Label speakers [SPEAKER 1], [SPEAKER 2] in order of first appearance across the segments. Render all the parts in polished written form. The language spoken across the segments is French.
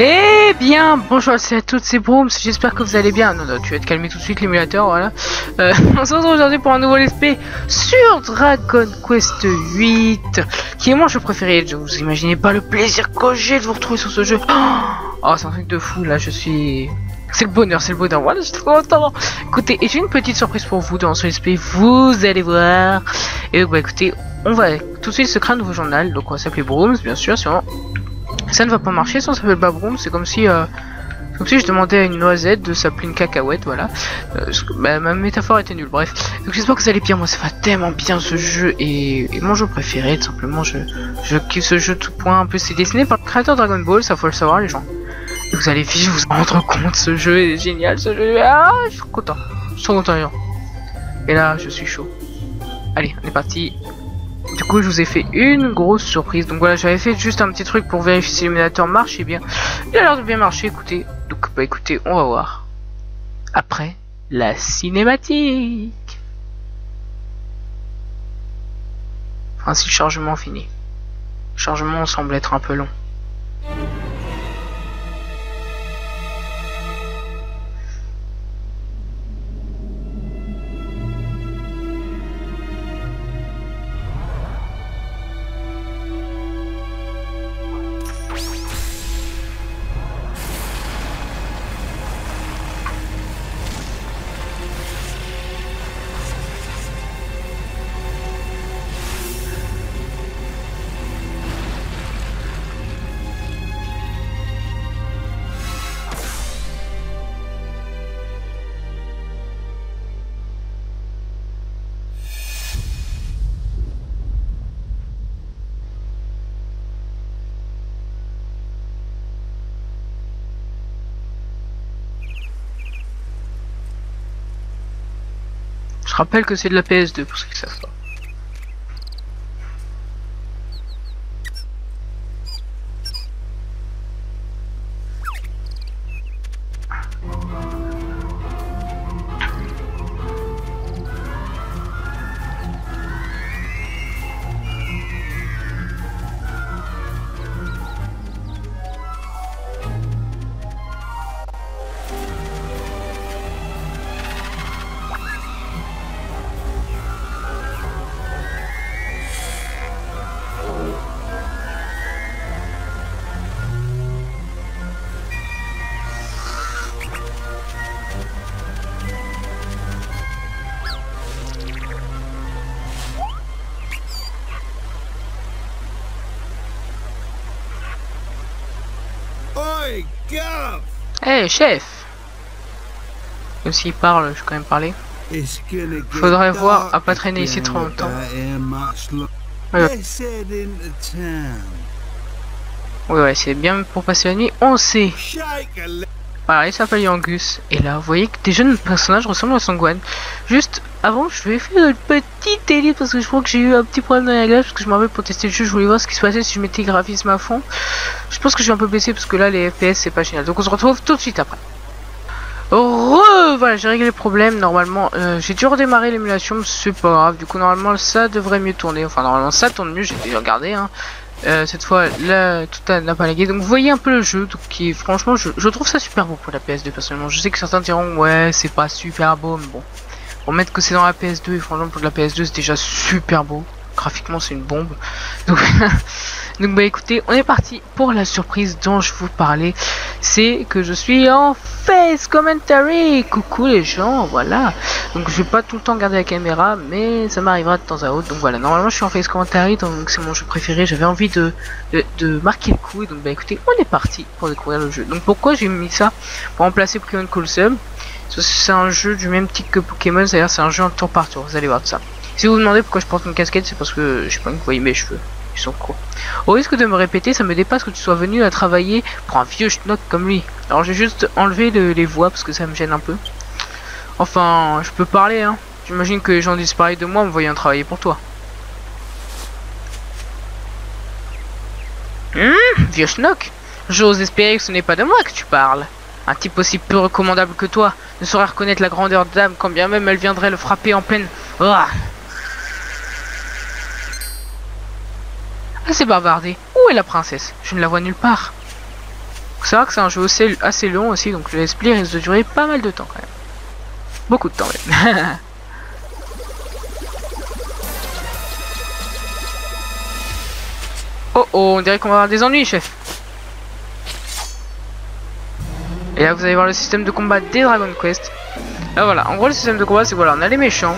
[SPEAKER 1] Eh bien, bonjour à toutes, c'est Brooms, j'espère que vous allez bien. Non, tu vas te calmer tout de suite l'émulateur, voilà. On se retrouve aujourd'hui pour un nouveau let's play sur Dragon Quest 8, qui est mon jeu préféré. Vous imaginez pas le plaisir que j'ai de vous retrouver sur ce jeu. Oh, c'est un truc de fou, là, je suis... C'est le bonheur, voilà, je suis trop content. Écoutez, et j'ai une petite surprise pour vous dans ce let's play, vous allez voir. Et donc, bah écoutez, on va tout de suite se créer un nouveau journal, donc on va s'appeler Brooms, bien sûr, sinon... Ça ne va pas marcher si on s'appelle pas Broom, c'est comme si je demandais à une noisette de s'appeler une cacahuète, voilà. Ma métaphore était nulle, bref. Donc j'espère que vous allez bien, moi ça va tellement bien ce jeu, et mon jeu préféré, tout simplement, je kiffe ce jeu tout point. Un peu, c'est dessiné par le créateur Dragon Ball, ça faut le savoir les gens. Et vous allez vite vous en rendre compte, ce jeu est génial, ce jeu, ah, je suis content, les gens. Et là, je suis chaud. Allez, on est parti. Du coup, je vous ai fait une grosse surprise. Donc voilà, j'avais fait juste un petit truc pour vérifier si l'émulateur marche. Et bien, il a l'air de bien marcher. Écoutez, donc bah écoutez, on va voir. Après la cinématique. Enfin, si le chargement finit. Le chargement semble être un peu long. Je rappelle que c'est de la PS2 pour ceux qui savent pas. Hey chef! Même s'il parle, je vais quand même parler. Faudrait voir à pas traîner ici trop longtemps. Ouais, c'est bien pour passer la nuit, on sait. Voilà, il s'appelle Yangus. Et là, vous voyez que des jeunes personnages ressemblent à Sangwan. Juste avant, je vais faire une petite élite parce que je crois que j'ai eu un petit problème dans la glace. Parce que je me rappelle pour tester le jeu, je voulais voir ce qui se passait si je mettais graphisme à fond. Je pense que je suis un peu blessé parce que là, les FPS, c'est pas génial. Donc on se retrouve tout de suite après. Voilà, j'ai réglé le problème. Normalement, j'ai dû redémarrer l'émulation, c'est pas grave. Du coup, normalement, ça devrait mieux tourner. Enfin, normalement, ça tourne mieux, j'ai déjà regardé. Hein. Cette fois, là, tout n'a pas lagué. Donc, vous voyez un peu le jeu, donc, qui, franchement, je trouve ça super beau pour la PS2, personnellement. Je sais que certains diront, ouais, c'est pas super beau, mais bon. Pour mettre que c'est dans la PS2, et franchement, pour la PS2, c'est déjà super beau. Graphiquement, c'est une bombe. Donc, donc, bah écoutez, on est parti pour la surprise dont je vous parlais. C'est que je suis en face commentary. Coucou les gens, voilà. Donc, je vais pas tout le temps garder la caméra, mais ça m'arrivera de temps à autre. Donc, voilà, normalement, je suis en face commentary, donc c'est mon jeu préféré. J'avais envie de marquer le coup. Et donc, bah écoutez, on est parti pour découvrir le jeu. Donc, pourquoi j'ai mis ça? Pour remplacer Pokémon Colosseum. C'est un jeu du même type que Pokémon, c'est-à-dire c'est un jeu en tour par tour. Vous allez voir de ça. Si vous vous demandez pourquoi je porte une casquette, c'est parce que je sais pas que vous voyez mes cheveux. Ils sont courts. Au risque de me répéter, ça me dépasse que tu sois venu à travailler pour un vieux schnock comme lui. Alors j'ai juste enlevé les voix parce que ça me gêne un peu. Enfin, je peux parler, hein. J'imagine que les gens disent pareil de moi en me voyant travailler pour toi. Vieux schnock. J'ose espérer que ce n'est pas de moi que tu parles. Un type aussi peu recommandable que toi ne saurait reconnaître la grandeur d'âme quand bien même elle viendrait le frapper en pleine... Ah, c'est bavardé. Où est la princesse? Je ne la vois nulle part. Faut savoir que c'est un jeu assez long aussi, donc le let's play risque de durer pas mal de temps quand même. Beaucoup de temps même. Oh oh, on dirait qu'on va avoir des ennuis, chef. Et là vous allez voir le système de combat des Dragon Quest. Là voilà, en gros le système de combat c'est voilà, on a les méchants.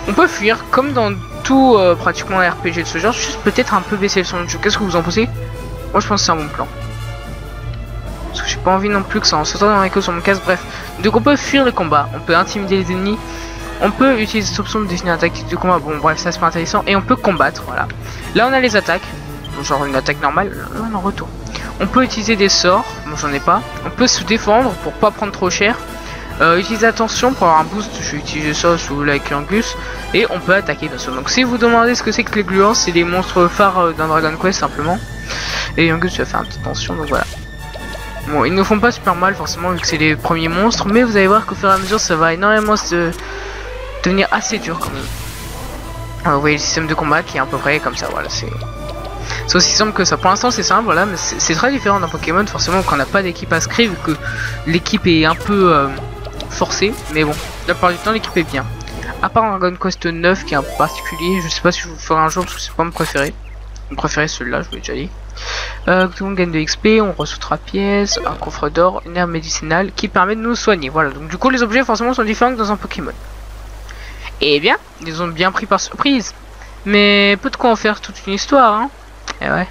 [SPEAKER 1] On peut fuir comme dans tout pratiquement RPG de ce genre, juste peut-être un peu baisser le son de jeu. Qu'est-ce que vous en pensez? Moi je pense que c'est un bon plan. Parce que j'ai pas envie non plus que ça en sautant dans l'écho sur mon casque, bref. Donc on peut fuir le combat, on peut intimider les ennemis, on peut utiliser cette option de définir un tactique de combat, bon bref ça c'est pas intéressant, et on peut combattre, voilà. Là on a les attaques, genre une attaque normale, on en retour. On peut utiliser des sorts, moi j'en ai pas, on peut se défendre pour pas prendre trop cher. Utiliser attention pour avoir un boost, je vais utiliser ça sous avec Angus, et on peut attaquer bien sûr. Donc si vous demandez ce que c'est que les gluants, c'est les monstres phares d'un Dragon Quest simplement. Et Angus va faire un petit attention, donc voilà. Bon, ils ne font pas super mal forcément vu que c'est les premiers monstres, mais vous allez voir qu'au fur et à mesure ça va énormément se devenir assez dur quand même. Alors, vous voyez le système de combat qui est à peu près comme ça, voilà, c'est aussi simple que ça. Pour l'instant c'est simple, voilà, mais c'est très différent d'un Pokémon forcément quand on n'a pas d'équipe inscrite, vu que l'équipe est un peu forcée, mais bon, la plupart du temps l'équipe est bien. À part Dragon Quest 9 qui est un peu particulier, je sais pas si je vous le ferai un jour parce que c'est pas mon préféré. Mon préféré celui-là, je vous l'ai déjà dit. On gagne de XP, on reçoit 3 pièces, un coffre d'or, une herbe médicinale qui permet de nous soigner. Voilà, donc du coup les objets forcément sont différents que dans un Pokémon. Et bien, ils ont bien pris par surprise. Mais peu de quoi en faire toute une histoire, hein. Et ouais.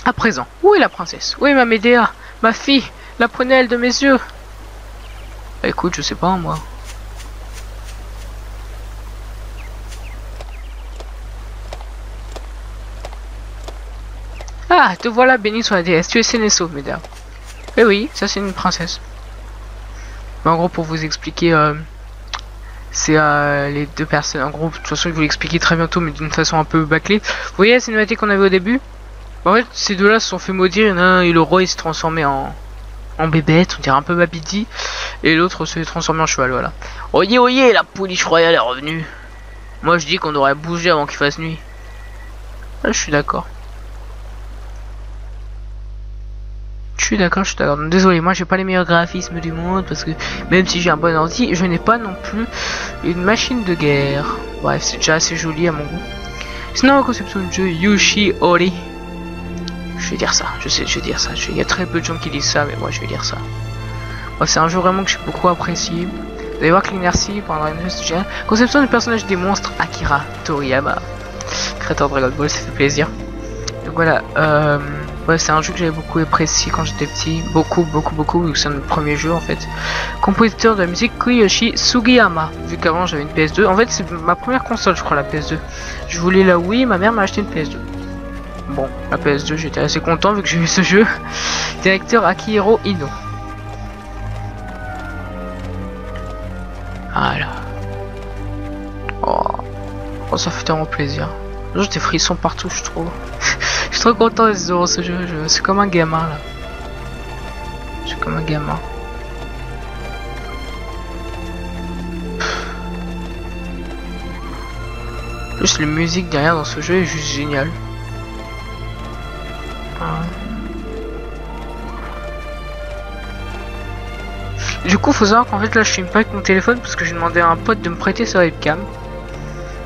[SPEAKER 1] À présent, où est la princesse? Où est ma Médéa? Ma fille? La prunelle de mes yeux? Bah écoute, je sais pas moi. Ah, te voilà, béni soit la déesse, tu es saine et sauve, Médéa. Eh oui, ça c'est une princesse. Mais en gros, pour vous expliquer, c'est les deux personnes. En gros, de toute façon, je vais vous l'expliquer très bientôt, mais d'une façon un peu bâclée. Vous voyez la cinématique qu'on avait au début? En fait, ces deux-là se sont fait maudire. Et le roi il s'est transformé en bébête, on dirait un peu Babidi. Et l'autre s'est transformé en cheval, voilà. Oyez, oyez, la pouliche royale est revenue. Moi, je dis qu'on devrait bouger avant qu'il fasse nuit. Là, je suis d'accord. Je suis d'accord. Désolé, moi j'ai pas les meilleurs graphismes du monde parce que même si j'ai un bon ordi, je n'ai pas non plus une machine de guerre. Bref, c'est déjà assez joli à mon goût. Sinon, la conception du jeu Yushi Ori. Je vais dire ça, je vais dire ça. Il y a très peu de gens qui disent ça, mais moi je vais dire ça. Bref, c'est un jeu vraiment que j'ai beaucoup apprécié. Vous allez voir que l'inertie pendant une conception du personnage des monstres Akira Toriyama, créateur de Dragon Ball, ça fait plaisir. Donc voilà, ouais, c'est un jeu que j'avais beaucoup apprécié quand j'étais petit, beaucoup, vu que c'est mon premier jeu en fait. Compositeur de la musique Koyoshi Sugiyama, vu qu'avant j'avais une PS2. En fait, c'est ma première console, je crois, la PS2. Je voulais la Wii, ma mère m'a acheté une PS2. Bon, la PS2, j'étais assez content vu que j'ai eu ce jeu. Directeur Akihiro Ino. Voilà. Oh, ça fait tellement plaisir. J'ai des frissons partout, je trouve. Je suis trop content de ce jeu. C'est comme un gamin là. Je suis comme un gamin. Plus la musique derrière dans ce jeu est juste géniale. Du coup, faut savoir qu'en fait là, je filme pas avec mon téléphone parce que j'ai demandé à un pote de me prêter sa webcam.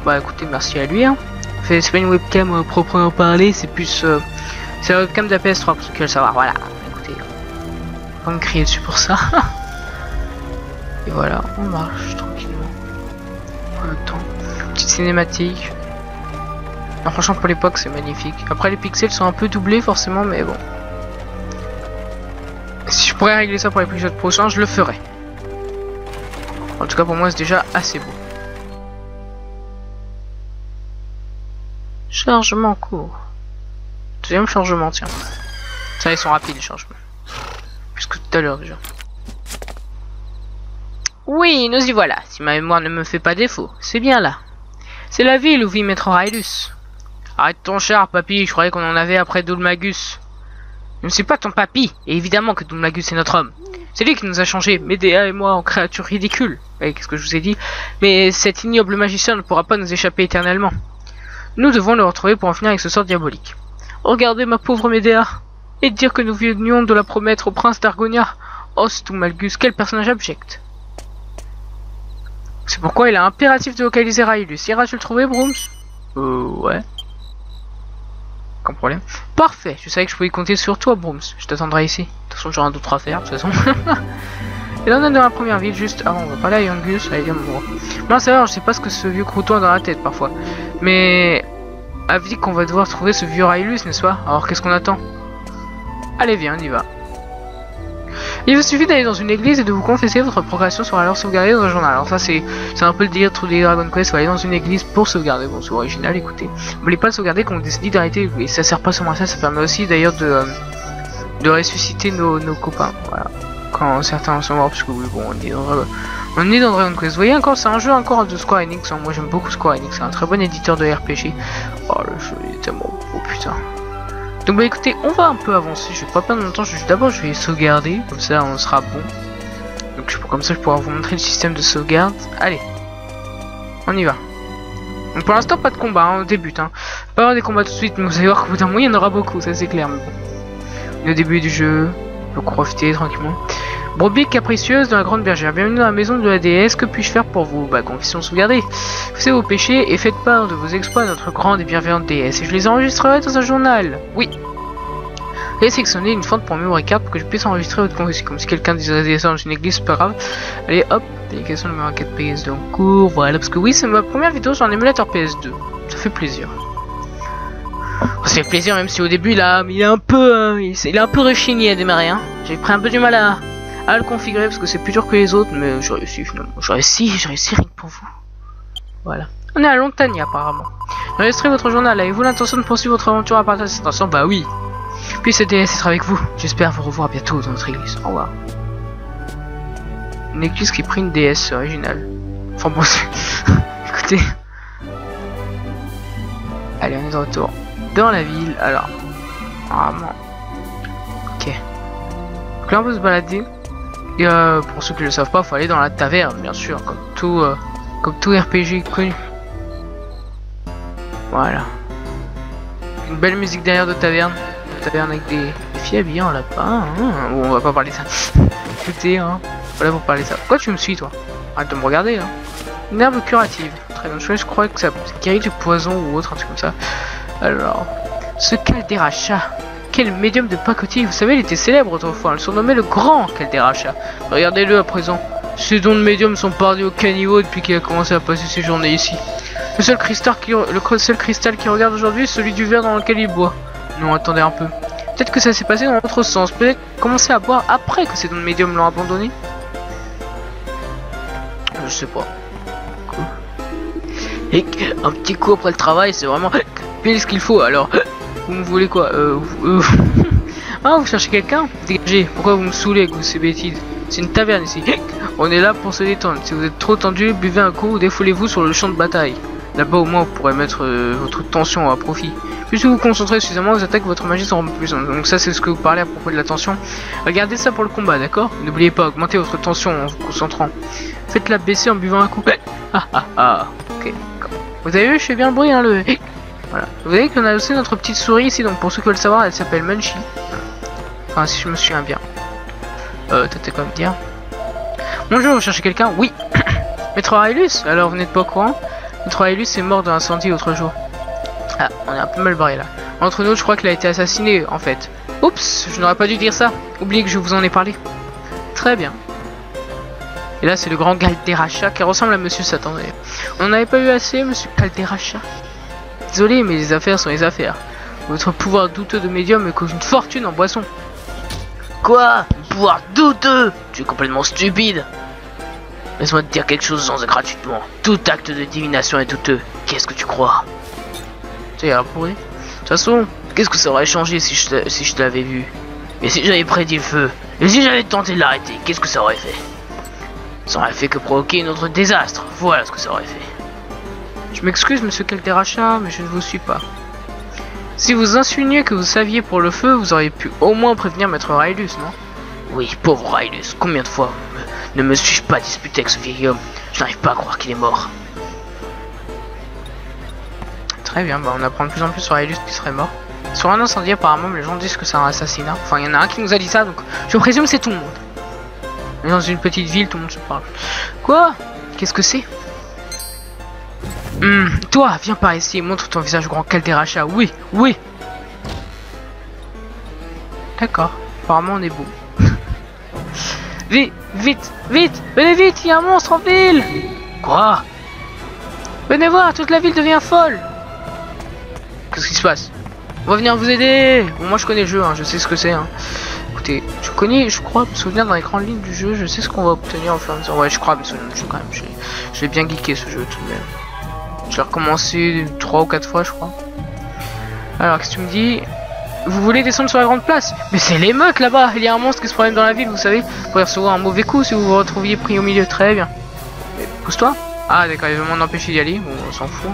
[SPEAKER 1] Bah écoutez, merci à lui. Hein. C'est pas une webcam proprement parler, c'est plus c'est la webcam de la PS3 pour ceux qui veulent savoir. Voilà, écoutez, pas me crier dessus pour ça. Et voilà, on marche tranquillement. En même temps, petite cinématique. Non, franchement, pour l'époque, c'est magnifique. Après, les pixels sont un peu doublés forcément, mais bon. Si je pourrais régler ça pour les épisodes prochains, je le ferais. En tout cas, pour moi, c'est déjà assez beau. Chargement court. Deuxième chargement, tiens. Ça, ils sont rapides les chargements. Plus que tout à l'heure déjà. Oui, nous y voilà. Si ma mémoire ne me fait pas défaut, c'est bien là. C'est la ville où vit Maître Raelus. Arrête ton char, papy. Je croyais qu'on en avait après Doulmagus. Je ne suis pas ton papy. Et évidemment que Doulmagus est notre homme. C'est lui qui nous a changé, Médéa et moi, en créatures ridicules. Et qu'est-ce que je vous ai dit? Mais cet ignoble magicien ne pourra pas nous échapper éternellement. Nous devons le retrouver pour en finir avec ce sort diabolique. Regardez ma pauvre Médéa. et dire que nous venions de la promettre au prince d'Argonia. Host ou Malgus, quel personnage abject. C'est pourquoi il a impératif de localiser Raelus. Iras-tu le trouver, Brooms? Ouais. Aucun problème. Parfait, je savais que je pouvais compter sur toi, Brooms. Je t'attendrai ici. De toute façon, j'aurai d'autres affaires, de toute façon. Et là, on est dans la première ville, juste avant. On va parler à Yangus. Allez, viens me voir. Non, c'est vrai, je sais pas ce que ce vieux crouton a dans la tête, parfois. Mais... avis qu'on va devoir trouver ce vieux Raelus, n'est-ce pas? Alors, qu'est-ce qu'on attend? Allez, viens, on y va. Il vous suffit d'aller dans une église et de vous confesser votre progression sera alors sauvegardée dans un journal. Alors ça c'est un peu le délire de des Dragon Quest, faut aller dans une église pour sauvegarder. Bon c'est original, écoutez. N'oubliez pas de sauvegarder quand on décide d'arrêter. Et ça sert pas seulement à ça, ça permet aussi d'ailleurs de ressusciter nos copains. Voilà. Quand certains sont morts, parce que oui bon on est dans Dragon Quest. Vous voyez encore, c'est un jeu encore de Square Enix. Hein. Moi j'aime beaucoup Square Enix, c'est un très bon éditeur de RPG. Oh le jeu est tellement beau, putain. Donc bah écoutez, on va un peu avancer, je vais pas perdre mon temps, d'abord je vais sauvegarder, comme ça on sera bon. Donc comme ça je pourrai vous montrer le système de sauvegarde. Allez, on y va. Donc pour l'instant pas de combat, hein, on débute. Hein. Pas avoir des combats tout de suite, mais vous allez voir qu'au bout d'un moment il y en aura beaucoup, ça c'est clair. Mais bon. Le début du jeu, on peut profiter tranquillement. Brebis capricieuse de la grande bergère, bienvenue dans la maison de la déesse, que puis-je faire pour vous? Bah confession sauvegardée. Faites vos péchés et faites part de vos exploits à notre grande et bienveillante déesse, et je les enregistrerai dans un journal. Oui. Veuillez sélectionner une fente pour memory card pour que je puisse enregistrer votre confession. Comme si quelqu'un disait ça dans une église, c'est pas grave. Allez hop, application de memory card PS2 en cours, voilà, parce que oui c'est ma première vidéo sur un émulateur PS2. Ça fait plaisir. Ça fait plaisir même si au début il est un peu rechigné à démarrer. Hein. J'ai pris un peu du mal à le configurer parce que c'est plus dur que les autres, mais j'ai réussi finalement. J'ai réussi rien que pour vous. Voilà. On est à Lontania apparemment. Enregistrez votre journal. Avez-vous l'intention de poursuivre votre aventure à partir de cette intention? Bah oui. Puis cette déesse être avec vous. J'espère vous revoir bientôt dans notre église. Au revoir. Une église qui prit une déesse originale. Enfin bon, écoutez. Allez, on est de retour dans la ville. Alors, vraiment. Ok. Donc là, on peut se balader. Et pour ceux qui ne le savent pas, faut aller dans la taverne, bien sûr, comme tout RPG connu. Voilà. Une belle musique derrière de taverne. Avec des filles habillées en lapin. Hein. Bon, on va pas parler de ça. Écoutez, hein. Voilà pour parler de ça. Pourquoi tu me suis, toi? Arrête de me regarder, hein. Une herbe curative. Très bien. Je crois que ça guérit du poison ou autre, un truc comme ça. Alors, ce Calderacha. Quel médium de pacotille. Vous savez, il était célèbre autrefois. On le surnommait le grand Calderacha. Regardez-le à présent. Ces dons de médium sont perdus au caniveau depuis qu'il a commencé à passer ses journées ici. Le seul cristal qui regarde aujourd'hui est celui du verre dans lequel il boit. Non, attendez un peu. Peut-être que ça s'est passé dans l'autre sens. Peut-être commencer à boire après que ces dons de médium l'ont abandonné. Je sais pas. Quoi. Et un petit coup après le travail, c'est vraiment pile ce qu'il faut. Alors, vous me voulez quoi? Ah, vous cherchez quelqu'un? Dégagez. Pourquoi vous me saoulez avec ces bêtises? C'est une taverne ici. On est là pour se détendre. Si vous êtes trop tendu, buvez un coup ou défoulez-vous sur le champ de bataille. Là-bas, au moins, vous pourrez mettre votre tension à profit. Plus vous vous concentrez suffisamment, vos attaques, votre magie seront plus. Donc ça, c'est ce que vous parlez à propos de la tension. Regardez ça pour le combat, d'accord? N'oubliez pas, augmentez votre tension en vous concentrant. Faites-la baisser en buvant un coup. Ok. Vous avez vu, je fais bien le bruit, hein, le... Voilà. Vous voyez qu'on a aussi notre petite souris ici, donc pour ceux qui veulent savoir, elle s'appelle Munchie. Enfin, si je me souviens bien. T'as quoi me dire? Bonjour, vous cherchez quelqu'un? Oui. Maître Raelus? Alors, vous n'êtes pas au courant? Maître Raelus est mort dans l'incendie l'autre jour. Ah, on est un peu mal barré là. Entre nous, je crois qu'il a été assassiné, en fait. Oups, je n'aurais pas dû dire ça. Oubliez que je vous en ai parlé. Très bien. Et là, c'est le grand Calderacha qui ressemble à Monsieur Satan d'ailleurs. On n'en avait pas eu assez, Monsieur Calderacha? Désolé, mais les affaires sont les affaires. Votre pouvoir douteux de médium me cause une fortune en boisson. Quoi? Pouvoir douteux? Tu es complètement stupide. Laisse-moi te dire quelque chose sans gratuitement. Tout acte de divination est douteux. Qu'est-ce que tu crois? Tu as pourri. De toute façon, qu'est-ce que ça aurait changé si je t'avais vu? Et si j'avais prédit le feu? Et si j'avais tenté de l'arrêter? Qu'est-ce que ça aurait fait? Ça aurait fait que provoquer un autre désastre. Voilà ce que ça aurait fait. Je m'excuse, Monsieur Calderacha, mais je ne vous suis pas. Si vous insinuez que vous saviez pour le feu, vous auriez pu au moins prévenir Maître Raelus, non? Oui, pauvre Raelus. Combien de fois ne me suis-je pas disputé avec ce vieil homme? Je n'arrive pas à croire qu'il est mort. Très bien, bah on apprend de plus en plus sur Raelus qui serait mort. Sur un incendie, apparemment, les gens disent que c'est un assassinat. Enfin, il y en a un qui nous a dit ça, donc je présume que c'est tout le monde. Mais dans une petite ville, tout le monde se parle. Quoi? Qu'est-ce que c'est? Toi, viens par ici et montre ton visage grand Calderacha. Oui, oui. D'accord. Apparemment, on est beau. Vite, vite, vite. Venez vite, il y a un monstre en ville. Quoi? Venez voir, toute la ville devient folle. Qu'est-ce qui se passe? On va venir vous aider. Bon, moi, je connais le jeu, hein, je sais ce que c'est. Hein. Écoutez, je connais, je crois, me souvenir dans les grandes lignes du jeu, je sais ce qu'on va obtenir au fur et à mesure. Ouais, je crois, me souvenir du jeu quand même. Je l'ai bien geeké ce jeu tout de même. Je l'ai recommencé 3 ou 4 fois, je crois. Alors, qu'est-ce que tu me dis? Vous voulez descendre sur la grande place? Mais c'est l'émeute là-bas. Il y a un monstre qui se promène dans la ville, vous savez. Vous pourriez recevoir un mauvais coup si vous vous retrouviez pris au milieu. Très bien. Pousse-toi. Ah, d'accord, il veut m'en empêcher d'y aller. Bon, on s'en fout.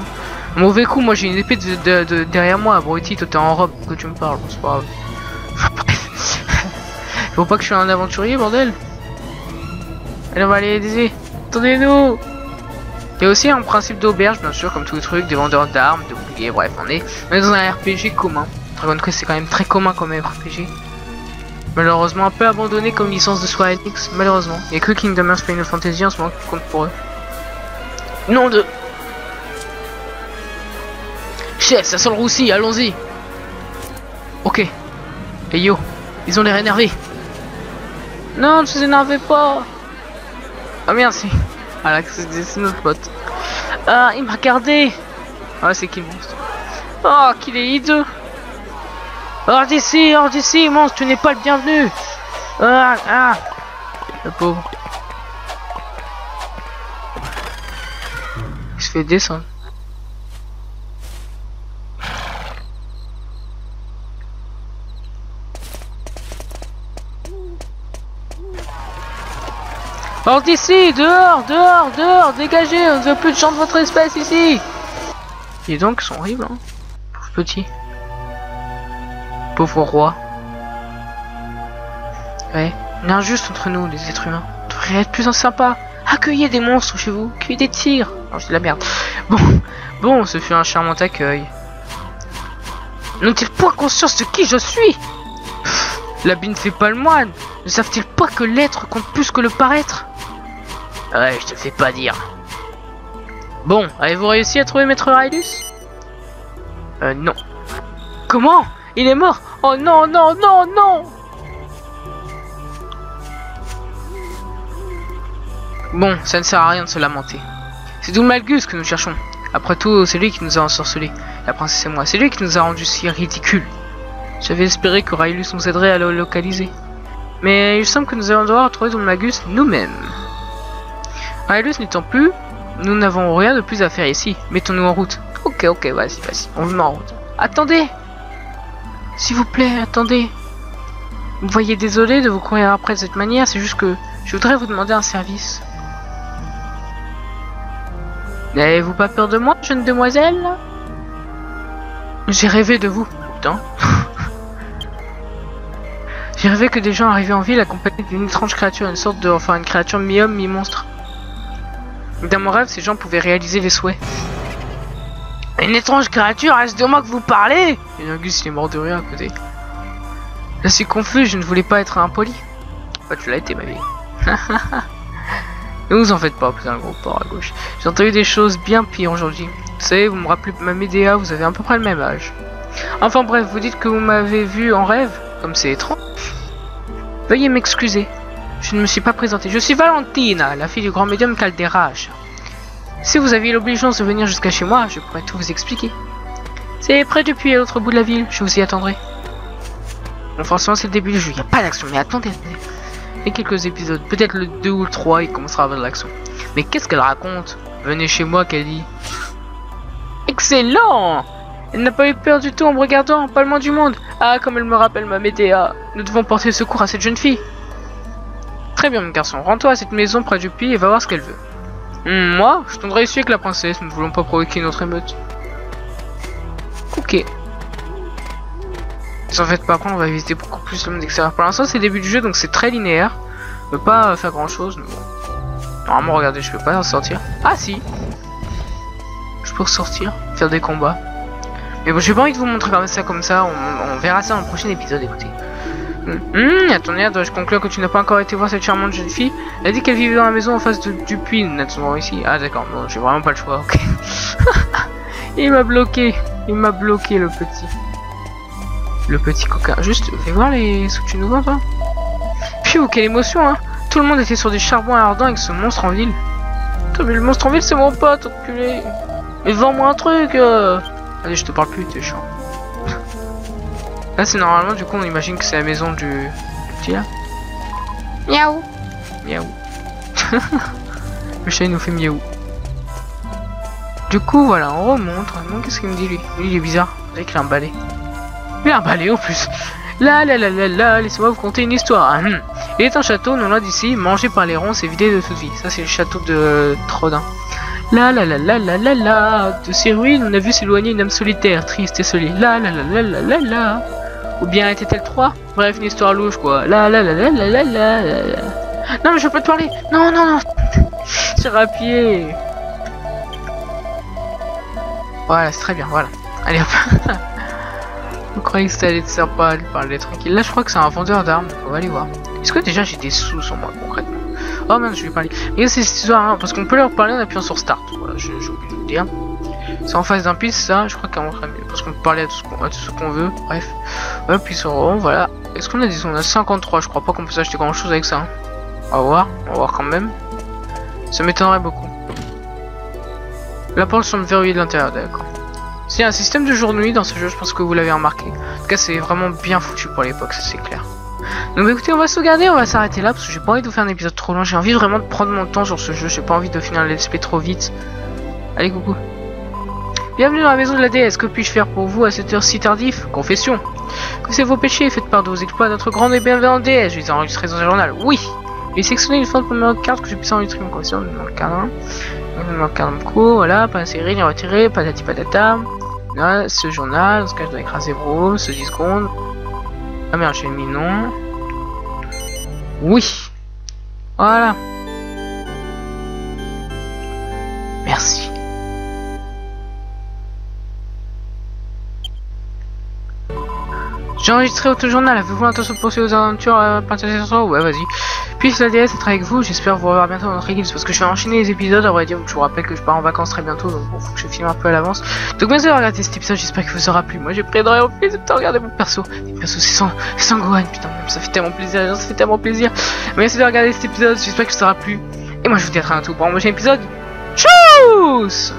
[SPEAKER 1] Mauvais coup, moi j'ai une épée derrière moi. Abruti, toi t'es en robe. Que tu me parles, bon, c'est pas grave. Faut pas que je sois un aventurier, bordel. Allez, on va aller aider. Attendez-nous. Il y a aussi un principe d'auberge, bien sûr, comme tous les trucs, des vendeurs d'armes, de boucliers, bref, on est dans un RPG commun. Dragon Quest c'est quand même très commun comme RPG. Malheureusement un peu abandonné comme licence de Square Enix, malheureusement. Il n'y a que Kingdom Hearts Final Fantasy en ce moment qui compte pour eux. Nom de... Chef, ça sent le roussi, allons-y. Ok. Hey yo, ils ont l'air énervés. Non, ne vous énervez pas. Ah merci. Ah là, c'est notre pote. Ah, il m'a regardé. Ah, c'est qui le monstre? Oh, qu'il est hideux. Hors d'ici, monstre, tu n'es pas le bienvenu. Ah, le pauvre. Il se fait descendre. Hors d'ici, dehors, dégagez, on ne veut plus de gens de votre espèce ici. Et donc, ils sont horribles, hein. Pauvre petit. Pauvre roi. Ouais, on est injuste entre nous, les êtres humains. On devrait être plus sympa. Accueillez des monstres chez vous, cueillez des tigres. Non, c'est de la merde. Bon, ce fut un charmant accueil. N'ont-ils point conscience de qui je suis? L'habit ne fait pas le moine. Ne savent-ils pas que l'être compte plus que le paraître? Ouais, je te fais pas dire. Bon, avez-vous réussi à trouver Maître Railus? Non. Comment? Il est mort? Oh non, non, non, non! Bon, ça ne sert à rien de se lamenter. C'est Doulmalgus que nous cherchons. Après tout, c'est lui qui nous a ensorcelés. La princesse et moi, c'est lui qui nous a rendus si ridicules. J'avais espéré que Railus nous aiderait à le localiser. Mais il semble que nous allons devoir trouver Doulmalgus nous-mêmes. Railus n'étant plus, nous n'avons rien de plus à faire ici. Mettons-nous en route. Ok, vas-y, on vous met en route. Attendez! S'il vous plaît, attendez. Vous voyez, désolé de vous courir après de cette manière, c'est juste que je voudrais vous demander un service. N'avez-vous pas peur de moi, jeune demoiselle? J'ai rêvé de vous. Putain. J'ai rêvé que des gens arrivaient en ville accompagnés d'une étrange créature, une sorte de... Enfin, une créature mi-homme, mi-monstre. Dans mon rêve, ces gens pouvaient réaliser les souhaits. Une étrange créature, est-ce de moi que vous parlez? Et Angus, il est mort de rire à côté. Je suis confus, je ne voulais pas être impoli. Bah, tu l'as été, ma vie. Ne vous en faites pas, putain, gros porc à gauche. J'ai entendu des choses bien pires aujourd'hui. Vous savez, vous me rappelez ma Médéa, vous avez à peu près le même âge. Enfin bref, vous dites que vous m'avez vu en rêve, comme c'est étrange. Veuillez m'excuser. Je ne me suis pas présentée. Je suis Valentina, la fille du grand médium Calderacha. Si vous aviez l'obligeance de venir jusqu'à chez moi, je pourrais tout vous expliquer. C'est près depuis à l'autre bout de la ville, je vous y attendrai. Bon, forcément, c'est le début du jeu, il n'y a pas d'action, mais attendez. Et quelques épisodes, peut-être le 2 ou le 3, il commencera à avoir de l'action. Mais qu'est-ce qu'elle raconte? Venez chez moi, qu'elle dit. Excellent! Elle n'a pas eu peur du tout en me regardant, pas le moins du monde. Ah, comme elle me rappelle ma Médéa. Nous devons porter secours à cette jeune fille. Très bien, mon garçon, rends-toi à cette maison près du puits et va voir ce qu'elle veut. Moi, je tendrai ici avec la princesse, nous ne voulons pas provoquer une autre émeute. Ok. En fait, par contre, on va visiter beaucoup plus le monde extérieur. Pour l'instant, c'est le début du jeu, donc c'est très linéaire. On peut pas faire grand chose. Mais bon. Normalement, regardez, je peux pas en sortir. Ah, si. Je peux ressortir, faire des combats. Mais bon, j'ai pas envie de vous montrer comme ça, on verra ça dans le prochain épisode, écoutez. Attendez, dois-je conclure que tu n'as pas encore été voir cette charmante jeune fille? Elle a dit qu'elle vivait dans la maison en face du puits, naturellement ici. Ah d'accord, bon, j'ai vraiment pas le choix, ok. Il m'a bloqué le petit. Le petit coquin. Juste, fais voir ce que tu nous vois, toi. Pfiou, quelle émotion, hein. Tout le monde était sur des charbons ardents avec ce monstre en ville. Putain, mais le monstre en ville, c'est mon pote, enculé. Mais vends-moi un truc. Allez, je te parle plus, t'es chiant. Là, c'est normalement, du coup, on imagine que c'est la maison du petit là. Miaou. Miaou. Le chat, il nous fait miaou. Du coup, voilà, on remonte. Qu'est-ce qu'il me dit, lui? Lui, il est bizarre. On dirait qu'il a un balai. Il a un balai, en plus. Là, laissez-moi vous conter une histoire. Il est un château, non loin d'ici, mangé par les ronces et vidé de toute vie. Ça, c'est le château de Trodin. Là, de ces ruines, on a vu s'éloigner une âme solitaire, triste et solide. Là. Ou bien était-elle 3? Bref, une histoire louche, quoi. Là. Non, mais je peux te parler. Non. Tire à pied. Voilà, c'est très bien, voilà. Allez, hop. Vous croyez que ça allait être sympa de parler tranquille. Là, je crois que c'est un vendeur d'armes, on va aller voir. Est-ce que déjà j'ai des sous sur moi, concrètement? Oh merde, je vais parler. Et c'est cette histoire, hein, parce qu'on peut leur parler en appuyant sur Start. Voilà, j'ai oublié de vous dire. C'est en face d'un piste, ça, je crois qu'on va mieux. Parce qu'on peut parler à tout ce qu'on veut, bref. Voilà, puis sur rond, voilà. Est-ce qu'on a des sous? On a 53, je crois pas qu'on peut s'acheter grand chose avec ça. Hein. On va voir quand même. Ça m'étonnerait beaucoup. La porte semble verrouillée de l'intérieur, d'accord. C'est un système de jour-nuit dans ce jeu, je pense que vous l'avez remarqué. En tout cas, c'est vraiment bien foutu pour l'époque, ça c'est clair. Donc écoutez, on va sauvegarder, on va s'arrêter là, parce que j'ai pas envie de vous faire un épisode trop long. J'ai envie vraiment de prendre mon temps sur ce jeu, j'ai pas envie de finir le let's play trop vite. Allez, coucou. Bienvenue dans la maison de la déesse, que puis-je faire pour vous à cette heure si tardive? Confession. Confessez vos péchés, faites part de vos exploits à notre grande et bienveillante déesse. Je les ai enregistrés dans un journal, oui. Et sélectionnez une forme de numéro de carte que je puisse enregistrer mon confession, numéro 1. Numéro 1 court, voilà, pas insérer, ni retirer, patati patata. Là, ce journal, dans ce cas je dois écraser Bro, ce 10 secondes. Ah merde, j'ai mis non. Oui. Voilà. Merci. J'ai enregistré votre journal, avez-vous l'intention de poursuivre vos aventures à partager ce soir? Ouais, vas-y. Puisse la déesse être avec vous, j'espère vous revoir bientôt dans notre équipe, parce que je vais enchaîner les épisodes, à vrai dire, je vous rappelle que je pars en vacances très bientôt, donc bon, faut que je filme un peu à l'avance. Donc merci de regarder cet épisode, j'espère qu'il vous aura plu. Moi j'ai pris énormément de plaisir de regarder mon perso. Les persos c'est Sangohan, putain, ça fait tellement plaisir, ça fait tellement plaisir. Merci de regarder cet épisode, j'espère qu'il vous aura plu. Et moi je vous dis à très bientôt pour un prochain épisode. Tchuss!